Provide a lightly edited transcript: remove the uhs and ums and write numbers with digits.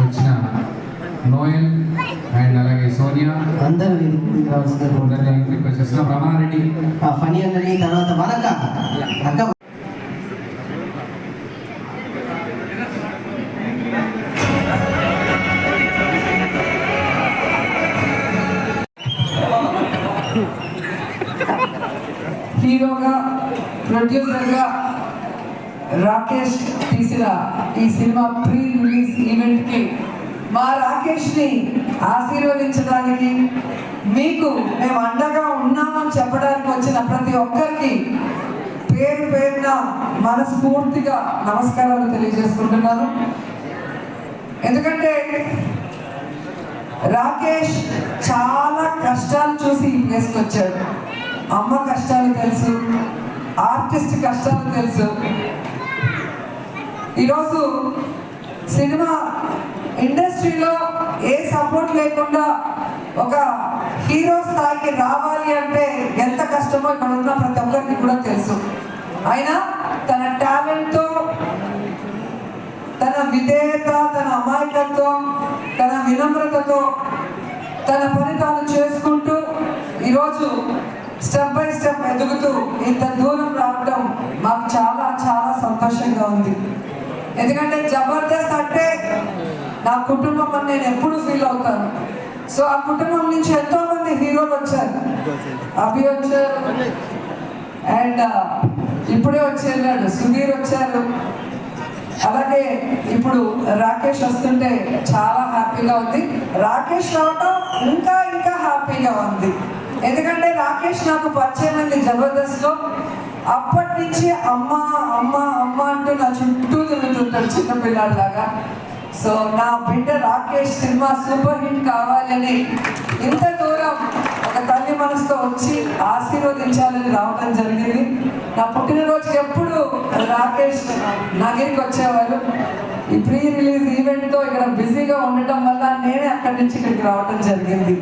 వచ్చిన Noel and అలాగే సోనియా అందరూ వేదికకి వచ్చేసిన రమణారెడ్డి ఫనీ అన్నని తర్వాత వనక అక్క హీరోగా ప్రొడ్యూసర్గా రాకేష్ తీసిన ఈ సినిమా ప్రీ రిలీజ్ ఈవెంట్కి మా రాకేష్ని ఆశీర్వదించడానికి మీకు మేము అండగా ఉన్నామని చెప్పడానికి వచ్చిన ప్రతి ఒక్కరికి పేరు పేరున మనస్ఫూర్తిగా నమస్కారాలు తెలియజేసుకుంటున్నాను. ఎందుకంటే రాకేష్ చాలా కష్టాలు చూసి ఈ ప్లేస్కి వచ్చాడు. అమ్మ కష్టాలు తెలుసు, ఆర్టిస్ట్ కష్టాలు తెలుసు. ఈరోజు సినిమా ఇండస్ట్రీలో ఏ సపోర్ట్ లేకుండా ఒక హీరో స్థాయికి రావాలి అంటే ఎంత కష్టమో ఇక్కడ ఉన్న ప్రతి ఒక్కరికి కూడా తెలుసు. అయినా తన టాలెంట్తో, తన విధేయత, తన అమాయకత్వం, తన వినమ్రతతో తన పని తాను చేసుకుంటూ ఈరోజు స్టెప్ బై స్టెప్ ఎదుగుతూ ఇంత దూరం రావడం మాకు చాలా చాలా సంతోషంగా ఉంది. ఎందుకంటే జబర్దస్త్ అంటే నా కుటుంబం అని నేను ఎప్పుడు ఫీల్ అవుతాను. సో ఆ కుటుంబం నుంచి ఎంతో మంది హీరోలు వచ్చారు. అభి వచ్చారు అండ్ ఇప్పుడే వచ్చేళ్ళాడు సుధీర్ వచ్చారు. అలాగే ఇప్పుడు రాకేష్ వస్తుంటే చాలా హ్యాపీగా ఉంది. రాకేష్ రావడం ఇంకా ఇంకా హ్యాపీగా ఉంది. ఎందుకంటే రాకేష్ నాకు పరిచయం అయింది జబర్దస్త్లో. అప్పటి నుంచి అమ్మ అమ్మ అమ్మ అంటూ నా చుట్టూ తిరుగుతుంటాడు చిన్నపిల్లాడిలాగా. సో నా బిడ్డ రాకేష్ సినిమా సూపర్ హిట్ కావాలని ఇంత దూరం ఒక తల్లి మనసుతో వచ్చి ఆశీర్వదించాలని రావడం జరిగింది. నా పుట్టినరోజుకి ఎప్పుడు రాకేష్ నగిరికి వచ్చేవారు. ఈ ప్రీ రిలీజ్ ఈవెంట్తో ఇక్కడ బిజీగా ఉండటం వల్ల నేనే అక్కడి నుంచి ఇక్కడికి రావడం జరిగింది.